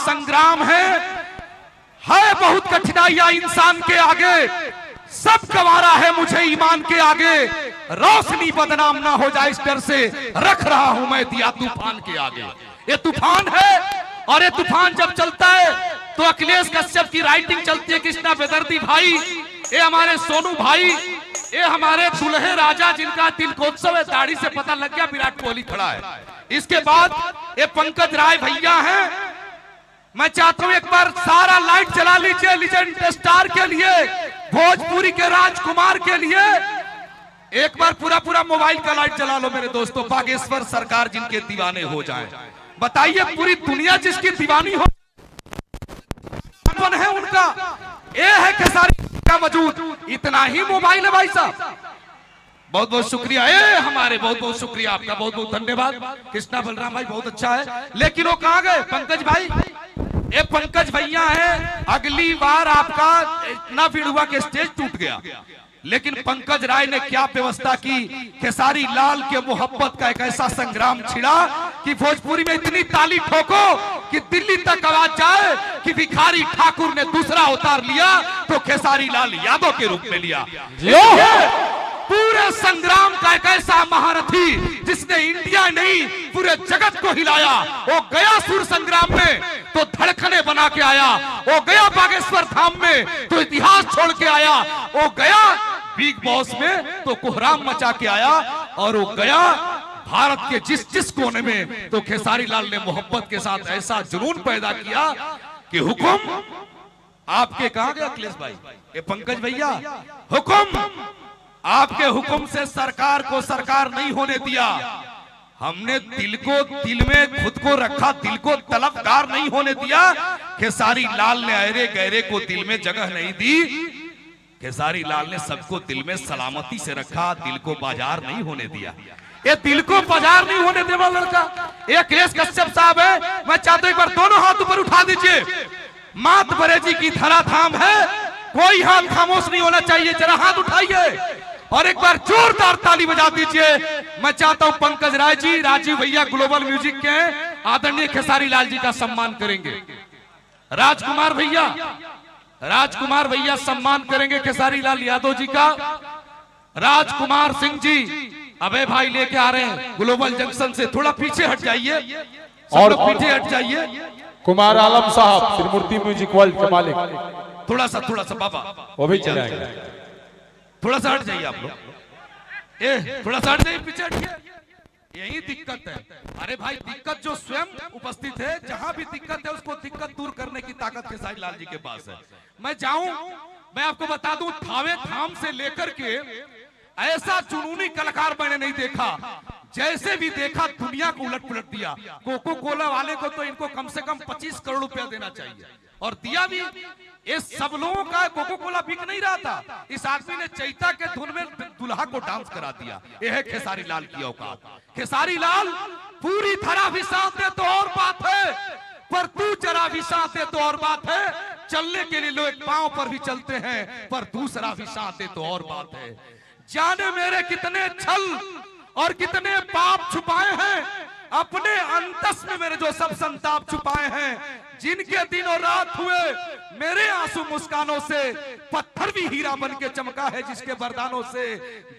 महासंग्राम है बहुत कठिनाइयां इंसान के आगे, सब गंवारा है मुझे ईमान के आगे, रोशनी बदनाम ना हो जाए इस डर से रख रहा हूं मैं दिया तूफान के आगे। ये तूफान है और ये तूफान जब चलता है तो अखिलेश कश्यप की राइटिंग चलती है, कृष्णा बेदर्दी भाई, ये हमारे सोनू भाई, ये हमारे दुल्हे राजा जिनका तिलकोत्सव है, दाढ़ी से पता लग गया विराट कोहली खड़ा है। इसके बाद ये पंकज राय भैया हैं। मैं चाहता हूं एक बार सारा लाइट जला लीजिए लीजेंड स्टार के लिए, भोजपुरी के राजकुमार के लिए। एक बार पूरा मोबाइल का लाइट जला लो मेरे दोस्तों। बागेश्वर सरकार जिनके दीवाने हो जाएं, बताइए पूरी दुनिया जिसकी दीवानी हो है उनका ये है खेसारी का वजूद। इतना ही मोबाइल है भाई साहब। बहुत बहुत शुक्रिया हमारे, बहुत बहुत शुक्रिया आपका, बहुत बहुत धन्यवाद। कृष्णा बलराम भाई बहुत अच्छा है, लेकिन वो कहाँ गए पंकज भाई? ये पंकज भैया है। अगली बार आपका इतना भीड़ हुआ कि स्टेज टूट गया, लेकिन पंकज राय ने क्या व्यवस्था की। खेसारी लाल के मोहब्बत का एक ऐसा संग्राम छिड़ा कि भोजपुरी में इतनी ताली ठोको कि दिल्ली तक आवाज जाए कि भिखारी ठाकुर ने दूसरा अवतार लिया तो खेसारी लाल यादव के रूप में लिया। पूरे संग्राम का एक ऐसा महारथी जिसने इंडिया नहीं पूरे जगत को हिलाया। वो गया सुर संग्राम में तो धड़कने बना के आया, वो गया बागेश्वर धाम में तो इतिहास छोड़ के आया, वो गया बिग बॉस में तो कोहराम मचा के आया, और वो गया भारत के जिस जिस कोने में तो खेसारी लाल ने मोहब्बत के साथ ऐसा जुनून पैदा किया कि हुक्म आपके कहां गए अखिलेश भाई, ये पंकज भैया, हुक्म आपके हुक्म से सरकार को सरकार नहीं होने दिया। हमने दिल को दिल में खुद को रखा, दिल को तलबगार नहीं होने दिया। खेसारी लाल ने अरे गहरे को दिल में जगह नहीं दी। खेसारी लाल ने सबको दिल में सलामती से रखा, दिल को बाजार नहीं होने दिया। ये दिल को बाजार नहीं होने देवा लड़का ये अखिलेश कश्यप साहब है। मैं चाहता हूं एक बार दोनों हाथ ऊपर उठा दीजिए। मात बरेजी की धराधाम है, कोई हाथ खामोश नहीं होना चाहिए। जरा हाथ उठाइए और एक बार जोरदार ताली बजा दीजिए। मैं चाहता हूं पंकज राय जी, राजीव भैया ग्लोबल म्यूजिक के आदरणीय खेसारी लाल जी का सम्मान करेंगे। राजकुमार भैया सम्मान करेंगे खेसारी लाल यादव जी का। राजकुमार सिंह जी अबे भाई लेके आ रहे हैं ग्लोबल जंक्शन से, थोड़ा पीछे हट जाइए और पीछे हट जाइए। कुमार आलम साहब त्रिमूर्ति म्यूजिक वर्ल्ड के मालिक, थोड़ा सा बाबा वो भी चलाएंगे। थोड़ा सा हट जाइए आप लोग, थोड़ा सा हट जाइए, पीछे हटिए। यही दिक्कत है। अरे भाई दिक्कत जो स्वयं उपस्थित है, जहां भी दिक्कत है उसको दिक्कत दूर करने की ताकत खेसारी लाल जी के पास है। मैं जाऊं, मैं आपको बता दूं, थावे धाम से लेकर के ऐसा जुनूनी कलाकार मैंने नहीं देखा। जैसे भी देखा दुनिया को उलट पुलट दिया। कोको कोला वाले को तो इनको कम से कम 25 करोड़ रुपया देना चाहिए, और दिया भी। ये सब लोगों का कोको कोला बिक नहीं रहा था, इस आदमी ने चैता के धुन में दुल्हा को डांस करा दिया। यह है खेसारी लाल की औकात। खेसारी लाल पूरी तरह भी साथ दे तो और बात है, पर तू जरा भी साथ दे तो और बात है। चलने के लिए लोग पांव पर भी चलते हैं, पर दूसरा भी साथ दे तो और बात है। जाने मेरे कितने छल और कितने पाप छुपाए हैं, अपने अंतस में मेरे जो सब संताप छुपाए हैं। जिनके दिन और रात हुए मेरे आंसू मुस्कानों से, पत्थर भी हीरा बन के चमका है जिसके वरदानों से।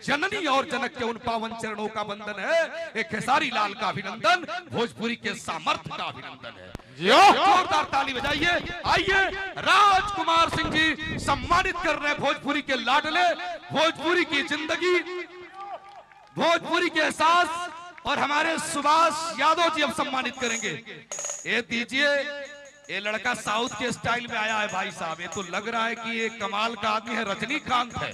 जननी और जनक के उन पावन चरणों का बंधन है। एक खेसारी लाल का अभिनंदन, भोजपुरी के सामर्थ्य का अभिनंदन है। जोरदार ताली बजाइए। आइए राजकुमार सिंह जी सम्मानित कर रहे हैं भोजपुरी के लाडले, भोजपुरी की जिंदगी, भोजपुरी के एहसास, और हमारे सुभाष यादव जी अब सम्मानित करेंगे। ये दीजिए, ये लड़का साउथ के स्टाइल में आया है भाई साहब। ये तो लग रहा है कि ये कमाल का आदमी है, रजनीकांत है।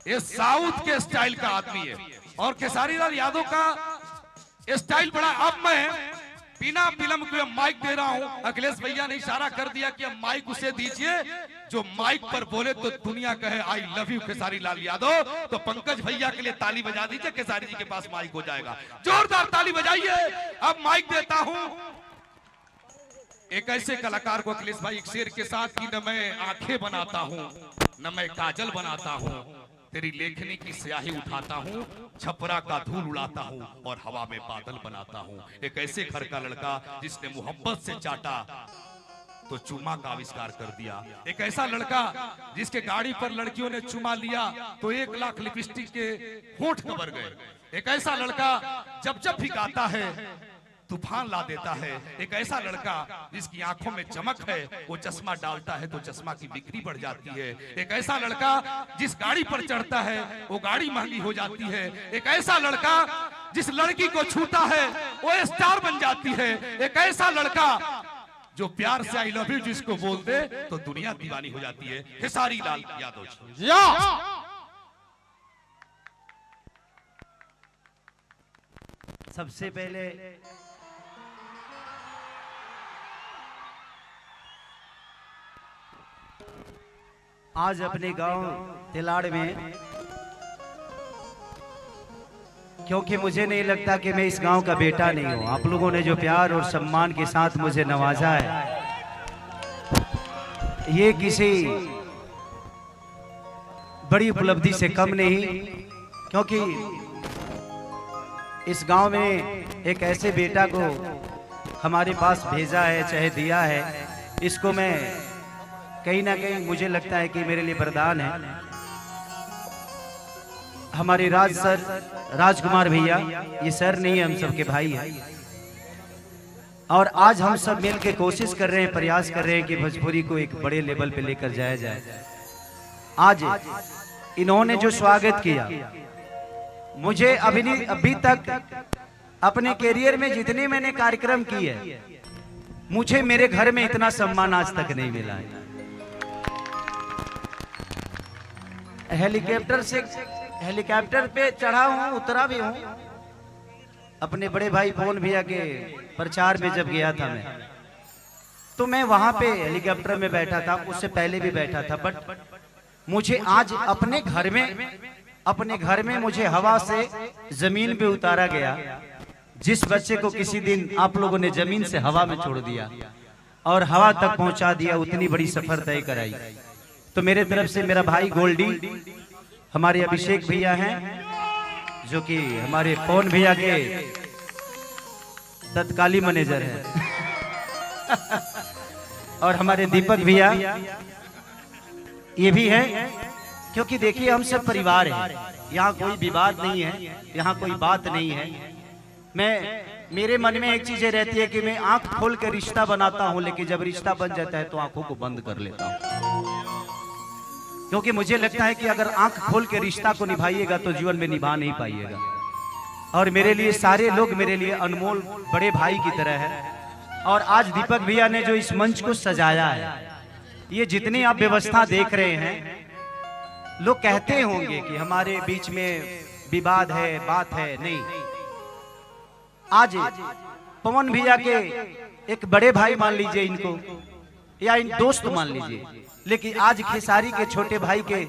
ये साउथ के स्टाइल का आदमी है, और खेसारी लाल यादव का स्टाइल बड़ा। अब मैं बिना फिल्म के माइक दे रहा हूं। अखिलेश भैया ने इशारा कर दिया कि अब माइक उसे दीजिए जो माइक पर बोले तो दुनिया कहे I love you Khesari Lal Yadav. तो पंकज भैया के लिए ताली बजा दीजिए, खेसारी जी के पास माइक हो जाएगा। जोरदार ताली बजाइए। अब माइक देता हूं एक ऐसे कलाकार को अखिलेश भाई, एक शेर के साथ कि न मैं आंखें बनाता हूं, न मैं काजल बनाता हूं, तेरी लेखनी की स्याही उठाता हूं, छपरा का धूल उड़ाता हूं और हवा में बादल बनाता हूं। एक ऐसे घर का लड़का जिसने मोहब्बत से चाटा तो चुमा का आविष्कार कर दिया। एक ऐसा लड़का जिसके गाड़ी पर लड़कियों ने चुमा लिया तो 1 लाख लिपस्टिक के होंठ कबर गए। एक ऐसा लड़का जब जब भी गाता है तूफान ला देता है। एक ऐसा लड़का जिसकी आंखों में चमक है, वो चश्मा डालता है तो चश्मा की बिक्री बढ़ जाती है। एक ऐसा लड़का जिस गाड़ी पर चढ़ता है वो गाड़ी महंगी हो जाती है। एक ऐसा लड़का जिस लड़की को छूता है वो स्टार बन जाती है। एक ऐसा लड़का जो प्यार से आई लव यू जिसको बोल दे तो दुनिया दीवानी हो जाती है। खेसारी लाल यादव जी। सबसे पहले आज अपने गांव तिलाड़ में, क्योंकि मुझे नहीं लगता कि मैं इस गांव का बेटा नहीं हूं, आप लोगों ने जो प्यार और सम्मान के साथ मुझे नवाजा है, ये किसी बड़ी उपलब्धि से कम नहीं। क्योंकि इस गांव में एक ऐसे बेटा को हमारे पास भेजा है, चाहे दिया है, इसको मैं कहीं ना कहीं मुझे लगता है कि मेरे लिए वरदान है। हमारे राजकुमार भैया, ये सर नहीं है, हम सबके भाई हैं, और आज हम सब मिल के कोशिश कर रहे हैं, प्रयास कर रहे हैं कि भोजपुरी को एक बड़े लेवल पे लेकर जाया जाए। आज इन्होंने जो स्वागत किया, मुझे अभी तक अपने कैरियर में जितने मैंने कार्यक्रम किए, मुझे मेरे घर में इतना सम्मान आज तक नहीं मिला है। हेलीकॉप्टर पे चढ़ा हूँ, उतरा भी हूँ। अपने बड़े भाई पवन भैया के प्रचार में जब गया था मैं, तो मैं वहां पे हेलीकॉप्टर में बैठा था, उससे पहले भी बैठा था। बट मुझे आज अपने घर में मुझे हवा से जमीन पे उतारा गया। जिस बच्चे को किसी दिन आप लोगों ने जमीन से हवा में छोड़ दिया और हवा तक पहुंचा दिया, उतनी बड़ी सफर तय कराई। तो मेरे तरफ से मेरा भाई गोल्डी, हमारे अभिषेक भैया हैं जो कि हमारे पवन भैया के तत्कालीन मैनेजर हैं और हमारे दीपक भैया ये भी हैं। क्योंकि देखिए हम सब परिवार हैं, यहाँ कोई विवाद नहीं है, यहाँ कोई बात नहीं है। मेरे मन में एक चीज रहती है कि मैं आंख खोल के रिश्ता बनाता हूँ, लेकिन जब रिश्ता बन जाता है तो आंखों को बंद कर लेता हूँ। क्योंकि मुझे लगता है कि अगर आंख खोल के रिश्ता को निभाइएगा तो जीवन में निभा नहीं पाइएगा। और मेरे लिए सारे लोग मेरे लिए अनमोल बड़े भाई की तरह है। और आज दीपक भैया ने जो इस मंच को सजाया है, ये जितनी आप व्यवस्था देख रहे हैं, लोग कहते होंगे कि हमारे बीच में विवाद है, बात है, नहीं। आज पवन भैया के एक बड़े भाई मान लीजिए इनको, या इन दोस्त मान लीजिए, लेकिन आज खेसारी के छोटे भाई के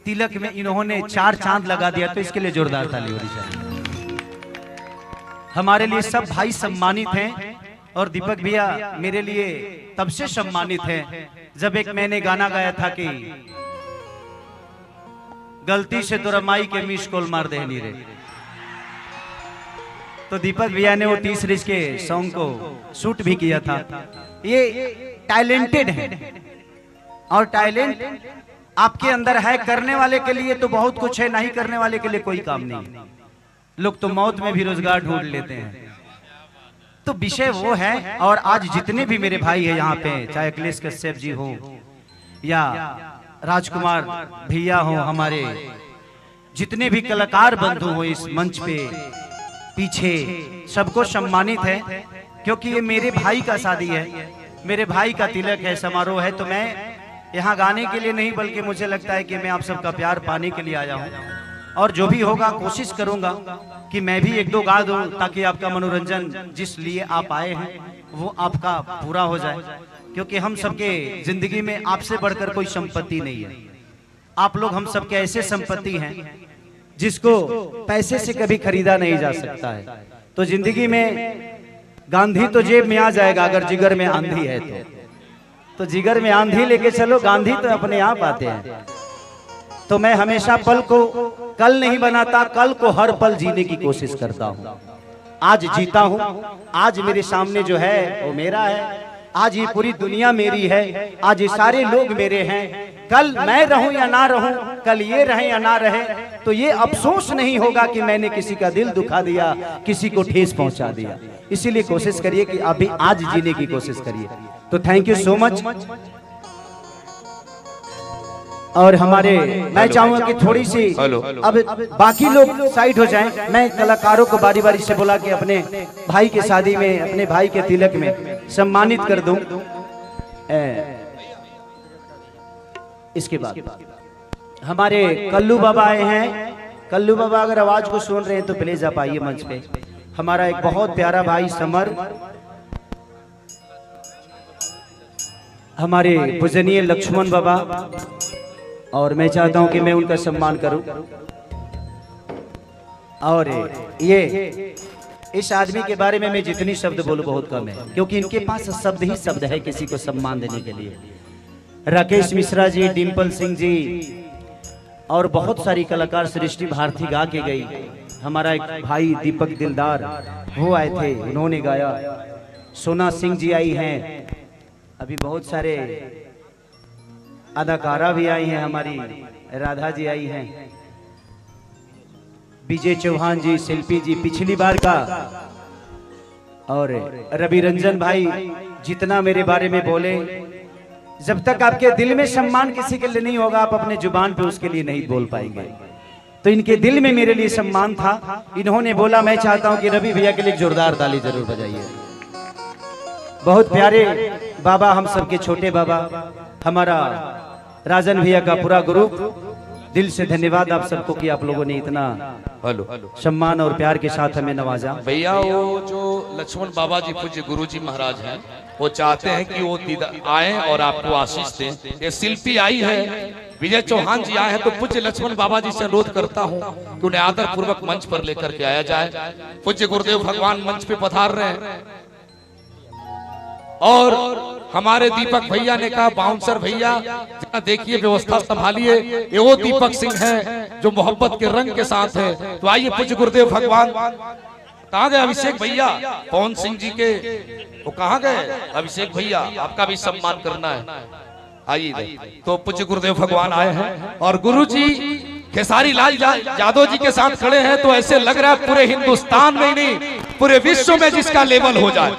तिलक में इन्होंने 4 चांद लगा दिया, तो इसके लिए जोरदार ताली होनी चाहिए। हमारे लिए सब भाई सम्मानित हैं और दीपक भैया मेरे लिए तब से सम्मानित हैं जब एक मैंने गाना गाया था कि गलती से तो रमाई के मिस कॉल मार दे नी रे। तो दीपक भैया ने वो 30 रिच के सॉन्ग को शूट भी किया था। ये टैलेंटेड है और टैलेंट आपके अंदर है, करने वाले के लिए तो बहुत कुछ है, नहीं करने वाले के लिए कोई काम नहीं। लोग तो मौत में भी रोजगार ढूंढ लेते हैं। तो विषय वो है। और आज जितने भी मेरे भाई है यहाँ पे, चाहे अखिलेश कश्यप जी हो या राजकुमार भैया हो, हमारे जितने भी कलाकार बंधु हो इस मंच पे पीछे, सबको सम्मानित है। क्योंकि ये मेरे भाई का शादी है, मेरे भाई का तिलक है, समारोह है। तो मैं यहाँ गाने के लिए नहीं, बल्कि मुझे लगता है कि मैं आप सबका प्यार पाने के लिए आया हूँ। और जो भी होगा कोशिश करूंगा कि मैं भी 1-2 गा दूं, ताकि आपका मनोरंजन जिस लिए आप आए हैं वो आपका पूरा हो जाए। क्योंकि हम सबके जिंदगी में आपसे बढ़कर कोई संपत्ति नहीं है। आप लोग हम सबके ऐसे संपत्ति हैं जिसको पैसे से कभी खरीदा नहीं जा सकता है। तो जिंदगी में गांधी तो जेब में आ जाएगा, अगर जिगर में आंधी है तो जिगर में आंधी लेके चलो, गांधी तो अपने आप आते हैं। तो मैं हमेशा पल को कल नहीं बनाता, कल को हर पल जीने की कोशिश करता हूँ। आज जीता हूँ, आज मेरे सामने जो है वो मेरा है। आज ये पूरी दुनिया मेरी है, आज ये सारे लोग मेरे हैं। कल मैं रहूं या ना रहूं, कल ये रहे या ना रहे, तो ये अफसोस नहीं होगा कि मैंने किसी का दिल दुखा दिया, किसी को ठेस पहुंचा दिया। इसीलिए कोशिश करिए कि अभी आज जीने की कोशिश करिए। तो थैंक यू सो मच। और हमारे मैं चाहूंगा कि थोड़ी सी अब बाकी लोग साइड हो जाएं। मैं कलाकारों को बारी बारी से बोला कि अपने भाई के शादी में, अपने भाई के तिलक में सम्मानित कर दूं। इसके बाद हमारे कल्लू बाबा आए हैं। कल्लू बाबा अगर आवाज को सुन रहे हैं तो प्लीज आप आइए मंच पे। हमारा एक बहुत प्यारा भाई समर, हमारे पूजनीय लक्ष्मण बाबा, और मैं चाहता हूं कि मैं उनका सम्मान करूं। और ये इस आदमी के बारे में मैं जितनी शब्द बोलूं बहुत कम है, क्योंकि इनके पास शब्द ही शब्द है किसी को सम्मान देने के लिए। राकेश मिश्रा जी, डिम्पल सिंह जी और बहुत सारी कलाकार, सृष्टि भारती गा के गई। हमारा एक भाई दीपक दिलदार वो आए थे, उन्होंने गाया। सोना सिंह जी आई हैं, अभी बहुत सारे अदाकारा भी आई हैं, हमारी राधा जी आई हैं, विजय चौहान जी, शिल्पी जी पिछली बार का, और रवि रंजन भाई जितना मेरे बारे में बोले। जब तक आपके दिल में सम्मान किसी के लिए नहीं होगा, आप अपने जुबान पे उसके लिए नहीं बोल पाएंगे। तो इनके दिल में मेरे लिए सम्मान था, इन्होंने बोला। मैं चाहता हूं कि रवि भैया के लिए जोरदार ताली जरूर बजाइए। बहुत प्यारे बाबा, हम सबके छोटे बाबा, हमारा राजन भैया का पूरा ग्रुप, दिल से धन्यवाद आप सबको कि आप लोगों ने इतना सम्मान और प्यार के साथ हमें नवाजा। भैया वो जो लक्ष्मण बाबा जी पूज्य गुरु जी महाराज हैं, वो चाहते हैं कि वो आए और आपको आशीष दें। ये शिल्पी आई है, विजय चौहान जी आए हैं, तो पूज्य लक्ष्मण बाबा जी से अनुरोध करता हूं कि उन्हें आदर पूर्वक मंच पर लेकर के आया जाए। पूज्य गुरुदेव भगवान मंच पे पधार रहे हैं। और हमारे दीपक भैया ने कहा, बाउंसर भैया देखिए व्यवस्था संभालिए, ये वो दीपक सिंह है जो मोहब्बत के रंग के साथ है। तो आइए पूज्य गुरुदेव भगवान। कहाँ गए अभिषेक भैया? पवन सिंह जी के वो कहाँ गए? अभिषेक भैया आपका भी सम्मान करना है, आइए। तो पूज्य गुरुदेव भगवान आए हैं और गुरु जी खेसारी लाल यादव जी के साथ खड़े हैं। तो ऐसे लग रहा है पूरे हिंदुस्तान में ही नहीं, पूरे विश्व में जिसका लेवल हो जाए।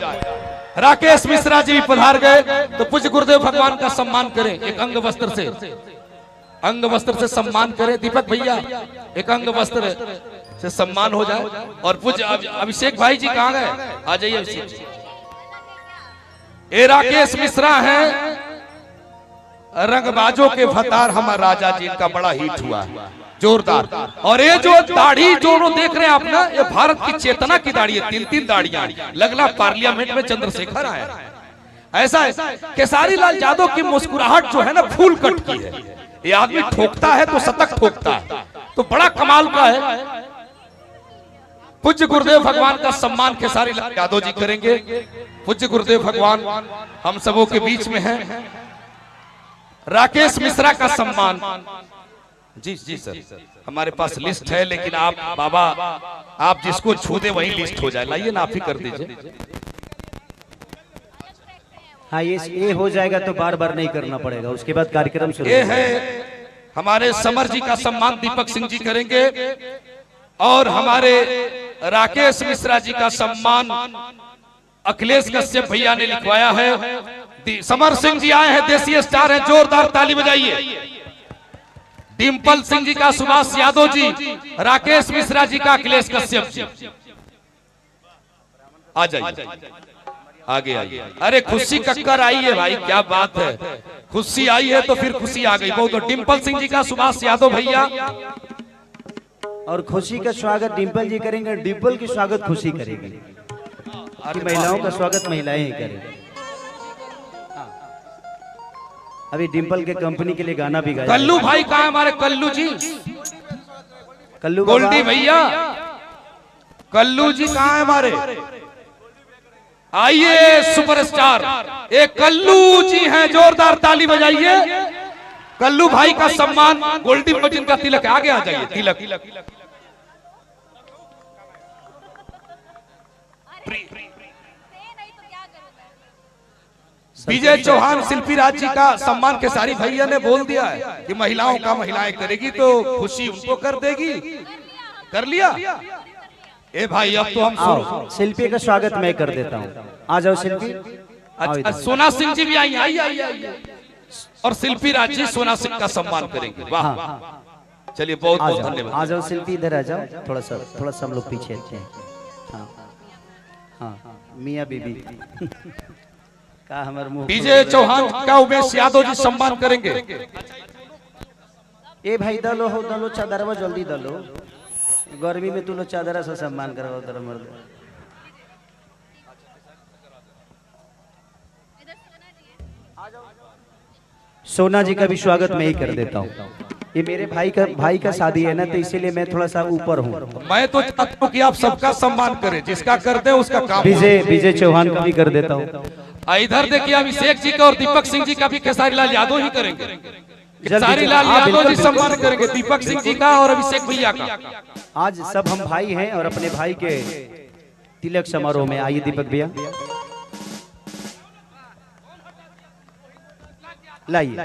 राकेश मिश्रा जी भी पधार गए, तो पूज्य गुरुदेव भगवान का सम्मान करें। एक अंग वस्त्र से सम्मान करें। दीपक भैया एक अंग वस्त्र से सम्मान हो जाए। और पूज्य अभिषेक भाई जी कहाँ गए? आ जाइए अभिषेक जी। ये राकेश मिश्रा हैं, रंगबाजों के फतार, हमारा राजा जी, इनका बड़ा हिट हुआ है, जोरदार। और ये जो दाढ़ी जो देख रहे हैं आप ना, ये भारत की चेतना की दाढ़ी है। 3-3 दाढ़ियां, लगला पार्लियामेंट में चंद्रशेखर आए। ऐसा है केसारी लाल यादव की मुस्कुराहट जो है ना, फूल कट की है। ये आदमी ठोकता है तो शतक ठोकता है, तो बड़ा कमाल का है। पूज्य गुरुदेव भगवान का सम्मान खेसारी लाल यादव जी करेंगे। पूज्य गुरुदेव भगवान हम सबों के बीच में हैं। राकेश मिश्रा का सम्मान। जी सर, हमारे पास लिस्ट है, लेकिन आप बाबा आप जिसको छू दे वही लिस्ट हो जाए। लाइए ना, आप ही कर दीजिए। हाँ, ये हो जाएगा तो बार बार नहीं करना पड़ेगा, उसके बाद कार्यक्रम शुरू। ये है हमारे समर जी का सम्मान दीपक सिंह जी करेंगे। और हमारे राकेश मिश्रा जी का सम्मान अखिलेश कश्यप भैया ने लिखवाया है। समर सिंह जी आए हैं, देसी स्टार हैं, जोरदार ताली बजाइए। डिम्पल सिंह जी का सुभाष यादव जी, राकेश मिश्रा जी का अखिलेश कश्यप जी। आ जाइए, आगे आइए। अरे खुशी कक्कर आई है भाई, क्या बात है। खुशी आई है तो फिर खुशी आ गई बहुत। तो डिम्पल सिंह जी का सुभाष यादव भैया। और खुशी का स्वागत डिम्पल जी करेंगे, डिम्पल की स्वागत खुशी करेगी। महिलाओं का स्वागत महिलाएं ही करेंगी। अभी डिम्पल के कंपनी के लिए गाना भी गाया। कल्लू भाई कहाँ है हमारे? कल्लू जी, कल्लू गोल्डी भैया, कल्लू जी कहाँ है हमारे? आइए सुपरस्टार, एक कल्लू जी हैं, जोरदार ताली बजाइए। कल्लू भाई का सम्मान, गोल्डी पर जिनका तिलक, आगे आ जाइए। तिलक विजय चौहान शिल्पी राज जी का सम्मान केसारी भैया ने बोल दिया है कि महिलाओं का महिलाएं करेगी तो खुशी उनको कर देगी। कर लिया। ए भाई अब तो हम आओ शिल्पी का स्वागत मैं कर देता हूँ। आ जाओ शिल्पी। अच्छा सोना सिंह जी भी आई और शिल्पी राज जी सोना सिंह का सम्मान करेंगे। वाह चलिए बहुत बहुत धन्यवाद। आ जाओ शिल्पी इधर आ जाओ। थोड़ा सा हम लोग पीछे थे। हाँ हाँ मियाँ बीबी का हमारे मुंह। विजय चौहान का उमेश यादव जी सम्मान करेंगे। ए भाई दलो हो दलो चादरवा जल्दी दलो। गर्मी में तू लोग चादरा से सम्मान करवाओ तेरा मर्द। सोना जी का भी स्वागत मैं ही कर देता हूँ। ये मेरे भाई का शादी है ना तो इसीलिए मैं थोड़ा सा ऊपर हूँ। मैं तो चाहता हूँ कि आप सबका सम्मान करें, जिसका करते हैं उसका काम। विजय चौहान का भी कर देता हूँ। इधर देखिए अभिषेक जी का और दीपक सिंह जी का भी केसारी लाल यादव ही करेंगे। केसारी लाल यादव जी सम्मान करेंगे दीपक सिंह जी का और अभिषेक भैया का। आज सब हम भाई हैं और अपने भाई के तिलक समारोह में आइए दीपक भैया लाइए।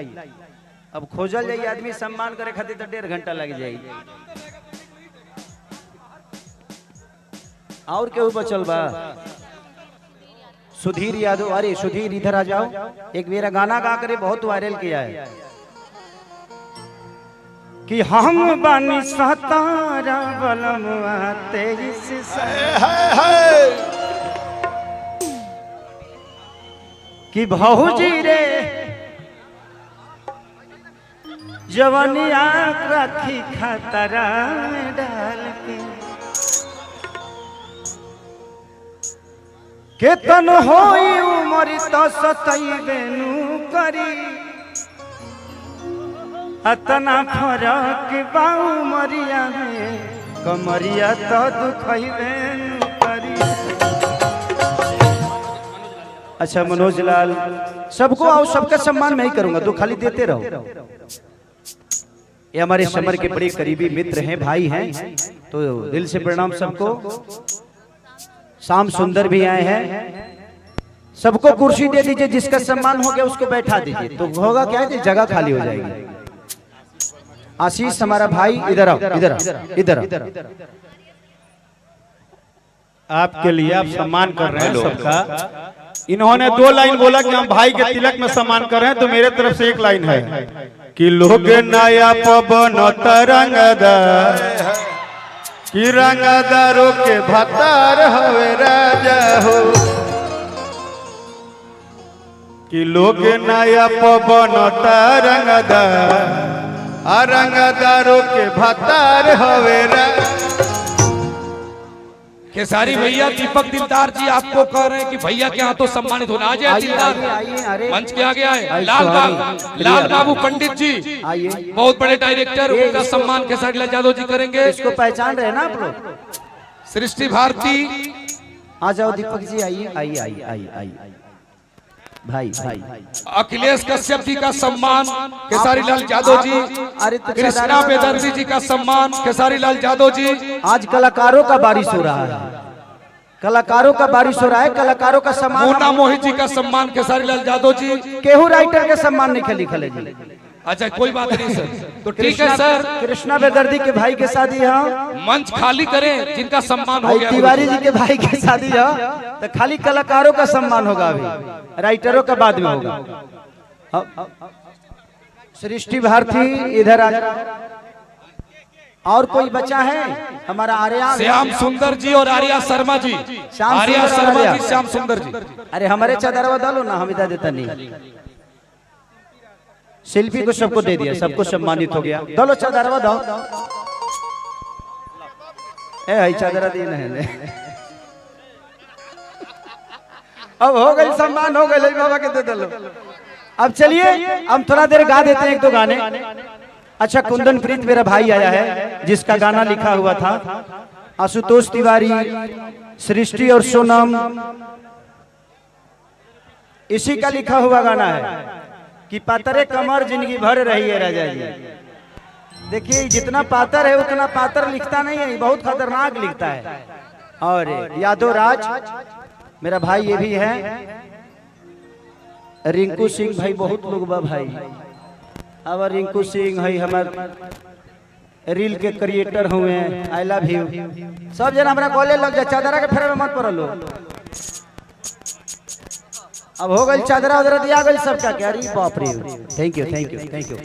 अब खोजल जाइए आदमी सम्मान करे खातिर तो 1.5 घंटा लग जाएगी। और केहू बचल बा? सुधीर यादव। अरे सुधीर इधर आ जाओ। एक मेरा गाना गा करे बहुत वायरल किया है कि हम बानी सतारा बलमवा 23 कि भौजी रे जवनिया राखी खतरा में डाल के तन होई उमरी तो सतैबेनु करी अतना फरक बाऊ मरिया में कमरिया तो दुखैबेनु करी। अच्छा मनोज लाल सबको आओ, सबका सम्मान मैं ही करूंगा, तो खाली देते रहो। ये हमारे समर के बड़े करीबी मित्र हैं, भाई हैं, तो दिल से प्रणाम सबको। शाम सुंदर भी आए हैं, सबको कुर्सी दे दीजिए, जिसका सम्मान हो गया उसको बैठा दीजिए, तो होगा क्या है जगह खाली हो जाएगी। आशीष हमारा भाई इधर आओ, इधर आपके लिए आप सम्मान कर रहे हैं सबका। इन्होंने 2 लाइन बोला कि हम भाई के तिलक में सम्मान कर रहे हैं, तो मेरे तरफ से 1 लाइन है कि लोग नया पवन तरंगदार कि रंगदारों के भतार हवे राजा हो, कि लोग नया पवन तरंगदार रंगदारों के भतार हवे राजा। केसारी भैया दीपक दिलदार जी आपको कह रहे हैं कि भैया के यहाँ तो सम्मानित होना। आ जाए दिलदार, मंच के आगे आए। लाल बाबू पंडित जी बहुत बड़े डायरेक्टर, उनका सम्मान केसारी लाल यादव जी करेंगे। इसको पहचान रहे ना आप लोग? सृष्टि भारती आ जाओ दीपक जी, आइए भाई। अखिलेश कश्यप जी का सम्मान केसारी लाल यादव जी। कृष्णा बेदर्जी जी का सम्मान केसारी लाल यादव जी। आज कलाकारों का बारिश हो रहा है, कलाकारों का बारिश हो रहा है, कलाकारों का सम्मान। मोना मोहित जी का सम्मान केसारी लाल यादव जी। केहू राइटर के सम्मान नहीं लिखले जी। अच्छा कोई बात नहीं सर, तो ठीक है सर। कृष्णा बेदर्दी के भाई के शादी है, मंच खाली करें जिनका सम्मान हो गया। तिवारी जी के भाई की शादी है, तो खाली कलाकारों का सम्मान होगा, अभी राइटरों का बाद में होगा। सृष्टि भारती इधर आ। और कोई बचा है? हमारा आर्या श्याम सुंदर जी और आर्या शर्मा जी। आर्या शर्मा जी, श्याम सुंदर जी। अरे हमारे चादरवा डालो ना, हम इधर देता नहीं। शिल्पी को सबको दे दिया, सबको सम्मानित हो गया। दलो चादरवा दो। ए चादरा दी नहीं। अब हो गई सम्मान, हो गई बाबा के दे दलो। अब चलिए हम थोड़ा देर गा देते हैं 1-2 गाने। अच्छा कुंदन प्रीत मेरा भाई आया है, जिसका गाना लिखा हुआ था आशुतोष तिवारी, सृष्टि और सोनम, इसी का लिखा हुआ गाना है कि पातरे कमर जिंदगी भर रही है राजा जी। देखिए जितना पातर है उतना पातर लिखता नहीं है, बहुत खतरनाक लिखता है। और यादव राज मेरा भाई ये भी है, रिंकू सिंह भाई बहुत लोग बा भाई। अब रिंकू सिंह है हमार रील के क्रिएटर हुए, आई लव यू। सब जना हमरा कॉलेज लग जा, चादरा के फेरे में मत पड़लो। अब हो गई चादरा उधर दिया गई सबका, क्या अरे बाप रे। Thank you thank you thank you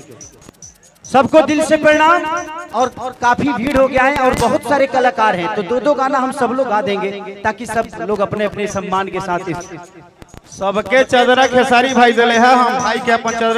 सबको दिल से प्रणाम। और काफी भीड़ हो गया है और बहुत सारे कलाकार हैं, तो दो दो गाना हम सब लोग गा देंगे ताकि सब लोग अपने अपने सम्मान के साथ सबके चदरा खेसारी भाई दिले है, हम भाई के अपन चदरा